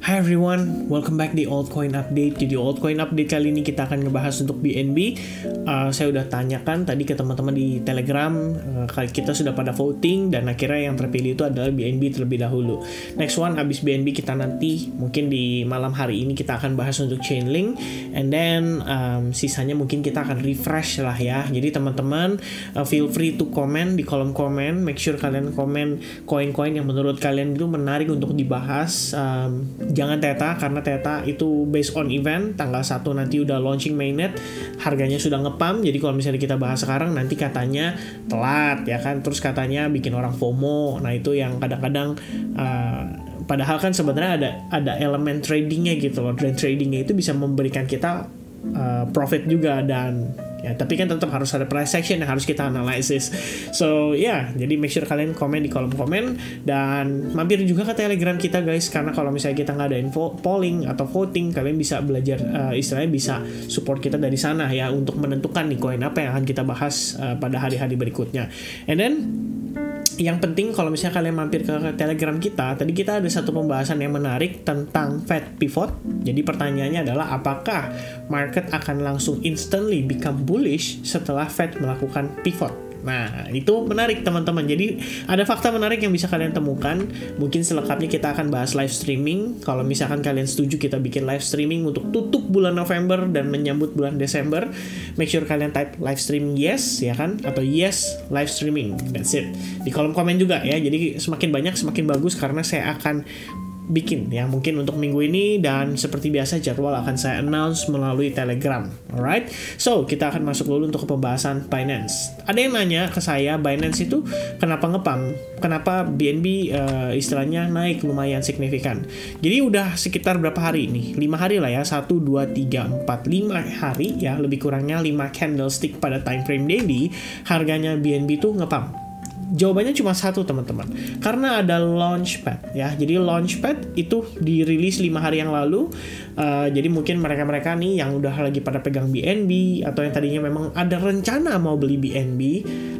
Hi everyone, welcome back di Altcoin Update. Jadi Altcoin Update kali ini kita akan ngebahas untuk BNB. Saya udah tanyakan tadi ke teman-teman di Telegram, kita sudah pada voting dan akhirnya yang terpilih itu adalah BNB terlebih dahulu. Next one, abis BNB kita nanti mungkin di malam hari ini kita akan bahas untuk Chainlink, and then sisanya mungkin kita akan refresh lah ya. Jadi teman-teman feel free to comment di kolom komen. Make sure kalian komen koin-koin yang menurut kalian itu menarik untuk dibahas. Jangan Theta, karena Theta itu based on event. Tanggal 1 nanti udah launching mainnet, harganya sudah ngepam. Jadi kalau misalnya kita bahas sekarang nanti katanya telat ya kan, terus katanya bikin orang FOMO. Nah itu yang kadang-kadang padahal kan sebenarnya ada elemen tradingnya gitu loh. Dan tradingnya itu bisa memberikan kita profit juga, dan ya, tapi kan tetap harus ada price action yang harus kita analisis. So jadi make sure kalian komen di kolom komen dan mampir juga ke Telegram kita guys, karena kalau misalnya kita nggak ada info polling atau voting, kalian bisa belajar istilahnya bisa support kita dari sana ya untuk menentukan nih koin apa yang akan kita bahas pada hari-hari berikutnya. And then yang penting kalau misalnya kalian mampir ke Telegram kita, tadi kita ada satu pembahasan yang menarik tentang Fed pivot. Jadi pertanyaannya adalah apakah market akan langsung instantly become bullish setelah Fed melakukan pivot. Nah, itu menarik teman-teman. Jadi ada fakta menarik yang bisa kalian temukan. Mungkin selengkapnya kita akan bahas live streaming. Kalau misalkan kalian setuju kita bikin live streaming untuk tutup bulan November dan menyambut bulan Desember, make sure kalian type live streaming yes ya kan, atau yes live streaming. That's it. Di kolom komen juga ya. Jadi semakin banyak semakin bagus, karena saya akan bikin ya mungkin untuk minggu ini, dan seperti biasa jadwal akan saya announce melalui Telegram. Alright, so kita akan masuk dulu untuk ke pembahasan Binance. Ada yang nanya ke saya, Binance itu kenapa ngepam, kenapa BNB istilahnya naik lumayan signifikan. Jadi udah sekitar berapa hari ini? 5 hari lah ya, 1, 2, 3, 4, 5 hari ya, lebih kurangnya 5 candlestick pada time frame daily, harganya BNB tuh ngepam. Jawabannya cuma satu teman-teman, karena ada launchpad ya. Jadi launchpad itu dirilis 5 hari yang lalu. Jadi mungkin mereka-mereka nih yang udah lagi pada pegang BNB atau yang tadinya memang ada rencana mau beli BNB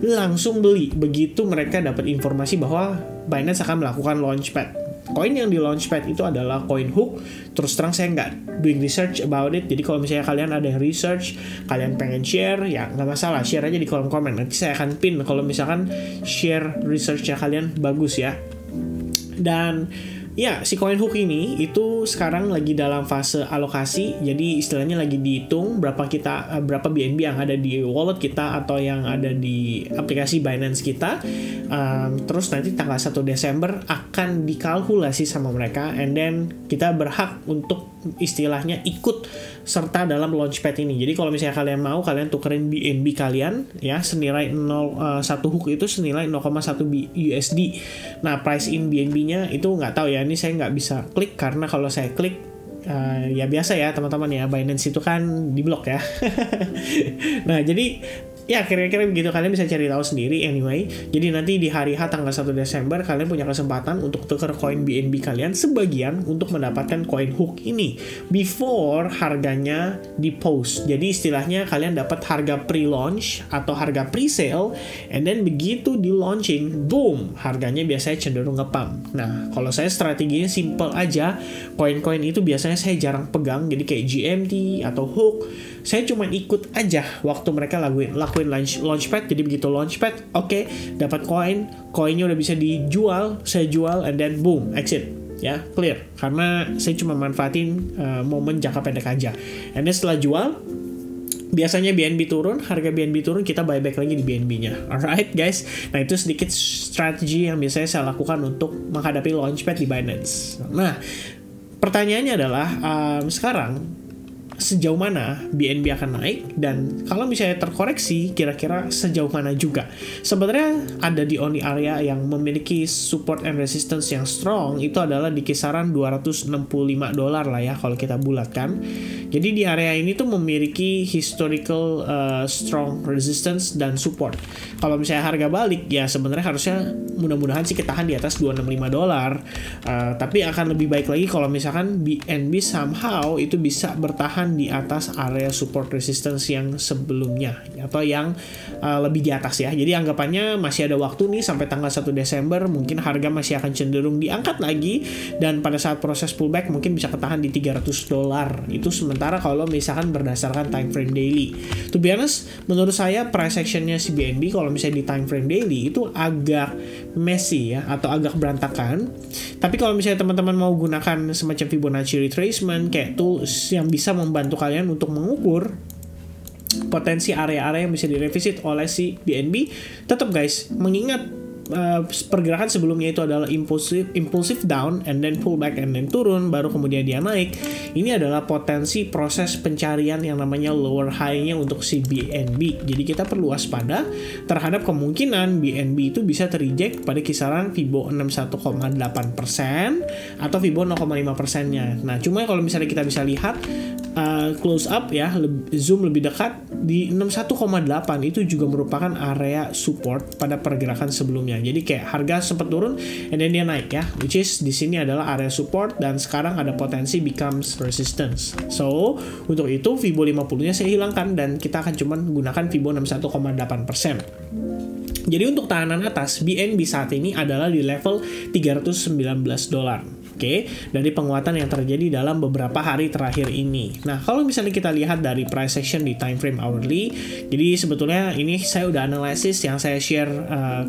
langsung beli begitu mereka dapat informasi bahwa Binance akan melakukan launchpad. Koin yang di launchpad itu adalah koin Hook. Terus terang saya nggak doing research about it. Jadi kalau misalnya kalian ada yang research, kalian pengen share, ya nggak masalah, share aja di kolom komen. Nanti saya akan pin kalau misalkan share researchnya kalian bagus ya. Dan ya, si koin Hook ini itu sekarang lagi dalam fase alokasi. Jadi istilahnya lagi dihitung berapa BNB yang ada di wallet kita atau yang ada di aplikasi Binance kita. Terus nanti tanggal 1 Desember akan dikalkulasi sama mereka, and then kita berhak untuk istilahnya ikut serta dalam launchpad ini. Jadi kalau misalnya kalian mau, kalian tukerin BNB kalian ya, senilai 1 Hook itu senilai 0,1 USD. Nah, price in BNB-nya itu nggak tahu ya, ini saya nggak bisa klik, karena kalau saya klik ya biasa ya teman-teman ya, Binance itu kan diblok ya. Nah jadi ya kira-kira begitu, kalian bisa cari tahu sendiri anyway. Jadi nanti di hari H tanggal 1 Desember kalian punya kesempatan untuk tuker koin BNB kalian sebagian untuk mendapatkan koin Hook ini before harganya di post. Jadi istilahnya kalian dapat harga pre-launch atau harga pre-sale, and then begitu di launching, boom, harganya biasanya cenderung ngepump. Nah, kalau saya strateginya simple aja. Koin-koin itu biasanya saya jarang pegang, jadi kayak GMT atau Hook, saya cuma ikut aja waktu mereka lakuin launchpad. Jadi begitu launchpad, oke, dapat koinnya udah bisa dijual, saya jual, and then boom, exit ya, clear. Karena saya cuma manfaatin momen jangka pendek aja. And then setelah jual, biasanya BNB turun, harga BNB turun, kita buyback lagi di BNB-nya. Alright guys, nah itu sedikit strategi yang biasanya saya lakukan untuk menghadapi launchpad di Binance. Nah, pertanyaannya adalah sekarang sejauh mana BNB akan naik, dan kalau misalnya terkoreksi kira-kira sejauh mana juga. Sebenarnya ada di only area yang memiliki support and resistance yang strong, itu adalah di kisaran $265 lah ya kalau kita bulatkan. Jadi di area ini tuh memiliki historical strong resistance dan support. Kalau misalnya harga balik ya sebenarnya harusnya mudah-mudahan sih ketahan di atas $265. Tapi akan lebih baik lagi kalau misalkan BNB somehow itu bisa bertahan bertahan di atas area support resistance yang sebelumnya atau yang lebih di atas ya. Jadi anggapannya masih ada waktu nih sampai tanggal 1 Desember, mungkin harga masih akan cenderung diangkat lagi, dan pada saat proses pullback mungkin bisa ketahan di $300. Itu sementara kalau misalkan berdasarkan time frame daily. To be honest, menurut saya price actionnya si BNB kalau misalnya di time frame daily itu agak messy ya, atau agak berantakan. Tapi kalau misalnya teman-teman mau gunakan semacam Fibonacci retracement kayak tools yang bisa membantu kalian untuk mengukur potensi area-area yang bisa direvisit oleh si BNB, tetap guys, mengingat pergerakan sebelumnya itu adalah impulsive down and then pull back and then turun baru kemudian dia naik. Ini adalah potensi proses pencarian yang namanya lower high-nya untuk si BNB. Jadi kita perlu waspada terhadap kemungkinan BNB itu bisa terreject pada kisaran Fibo 61,8% atau Fibo 0,5%-nya. Nah, cuma kalau misalnya kita bisa lihat close up ya, zoom lebih dekat di 61,8 itu juga merupakan area support pada pergerakan sebelumnya. Jadi kayak harga sempat turun and then dia naik ya, which is di sini adalah area support dan sekarang ada potensi becomes resistance. So, untuk itu Fibo 50-nya saya hilangkan dan kita akan cuma gunakan Fibo 61,8%. Jadi untuk tahanan atas BNB saat ini adalah di level $319. Oke, dari penguatan yang terjadi dalam beberapa hari terakhir ini. Nah, kalau misalnya kita lihat dari price action di time frame hourly, jadi sebetulnya ini saya udah analisis yang saya share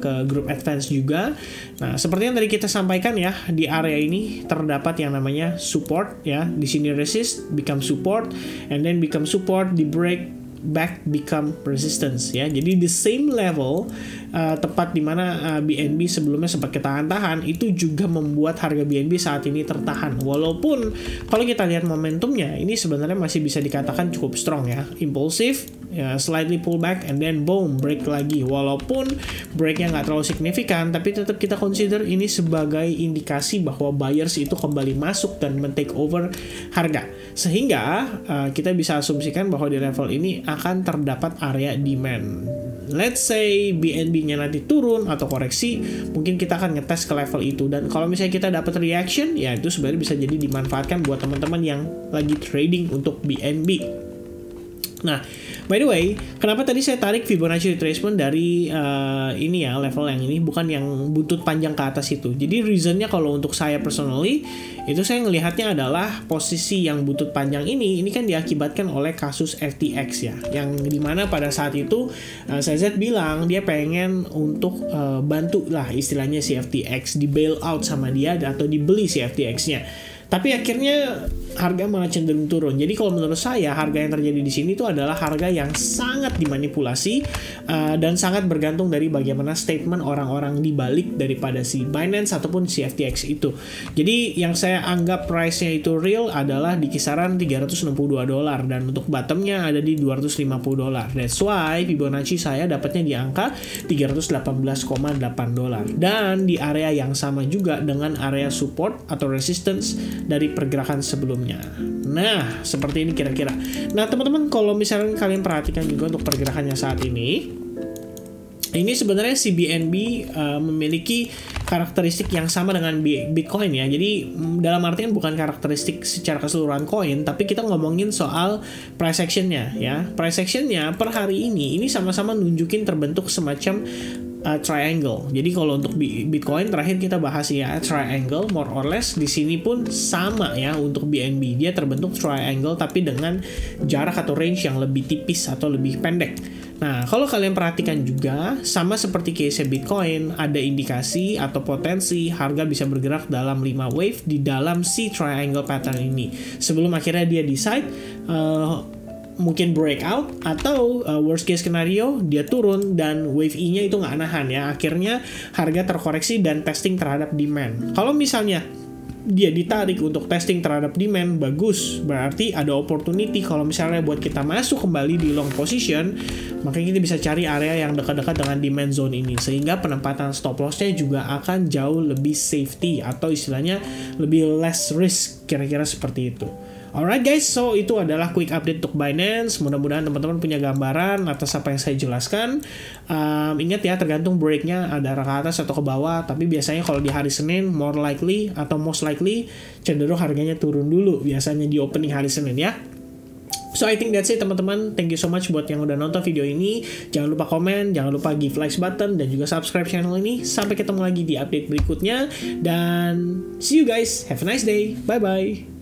ke grup advance juga. Nah, seperti yang tadi kita sampaikan ya, di area ini terdapat yang namanya support ya. Di sini resist, become support, and then become support, di break back become resistance ya. Jadi the same level tepat di mana BNB sebelumnya sempat ketahan-tahan, itu juga membuat harga BNB saat ini tertahan. Walaupun kalau kita lihat momentumnya ini sebenarnya masih bisa dikatakan cukup strong ya. Impulsif, ya, slightly pull back and then boom, break lagi. Walaupun breaknya nggak terlalu signifikan, tapi tetap kita consider ini sebagai indikasi bahwa buyers itu kembali masuk dan men-take over harga. Sehingga kita bisa asumsikan bahwa di level ini akan terdapat area demand. Let's say BNB-nya nanti turun atau koreksi, mungkin kita akan ngetes ke level itu. Dan kalau misalnya kita dapat reaction, ya itu sebenarnya bisa jadi dimanfaatkan buat teman-teman yang lagi trading untuk BNB. Nah, by the way, kenapa tadi saya tarik Fibonacci retracement dari ini ya, level yang ini, bukan yang buntut panjang ke atas itu. Jadi reasonnya kalau untuk saya personally, itu saya ngelihatnya adalah posisi yang buntut panjang ini kan diakibatkan oleh kasus FTX ya. Yang dimana pada saat itu CZ bilang dia pengen untuk bantu lah istilahnya si FTX, di bail out sama dia atau dibeli si FTX-nya. Tapi akhirnya harga malah cenderung turun. Jadi kalau menurut saya harga yang terjadi di sini itu adalah harga yang sangat dimanipulasi dan sangat bergantung dari bagaimana statement orang-orang di balik daripada si Binance ataupun si FTX itu. Jadi yang saya anggap price-nya itu real adalah di kisaran $362 dan untuk bottom-nya ada di $250. That's why Fibonacci saya dapatnya di angka $318,8 dan di area yang sama juga dengan area support atau resistance dari pergerakan sebelumnya. Nah, seperti ini kira-kira. Nah, teman-teman, kalau misalnya kalian perhatikan juga untuk pergerakannya saat ini sebenarnya si BNB memiliki karakteristik yang sama dengan Bitcoin ya. Jadi dalam artian bukan karakteristik secara keseluruhan koin, tapi kita ngomongin soal price action-nya ya. Price action-nya per hari ini sama-sama nunjukin terbentuk semacam triangle. Jadi kalau untuk Bitcoin terakhir kita bahas ya triangle more or less, di sini pun sama ya untuk BNB. Dia terbentuk triangle tapi dengan jarak atau range yang lebih tipis atau lebih pendek. Nah, kalau kalian perhatikan juga sama seperti case Bitcoin, ada indikasi atau potensi harga bisa bergerak dalam 5 wave di dalam si triangle pattern ini. Sebelum akhirnya dia decide mungkin breakout atau worst case scenario dia turun dan wave E-nya itu nggak nahan ya. Akhirnya harga terkoreksi dan testing terhadap demand. Kalau misalnya dia ditarik untuk testing terhadap demand, bagus. Berarti ada opportunity kalau misalnya buat kita masuk kembali di long position, makanya kita bisa cari area yang dekat-dekat dengan demand zone ini. Sehingga penempatan stop loss-nya juga akan jauh lebih safety atau istilahnya lebih less risk, kira-kira seperti itu. Alright guys, so itu adalah quick update untuk Binance. Mudah-mudahan teman-teman punya gambaran atas apa yang saya jelaskan. Ingat ya, tergantung breaknya ada arah ke atas atau ke bawah. Tapi biasanya kalau di hari Senin, more likely atau most likely cenderung harganya turun dulu. Biasanya di opening hari Senin ya. So I think that's it teman-teman. Thank you so much buat yang udah nonton video ini. Jangan lupa komen, jangan lupa give likes button, dan juga subscribe channel ini. Sampai ketemu lagi di update berikutnya. Dan see you guys. Have a nice day. Bye-bye.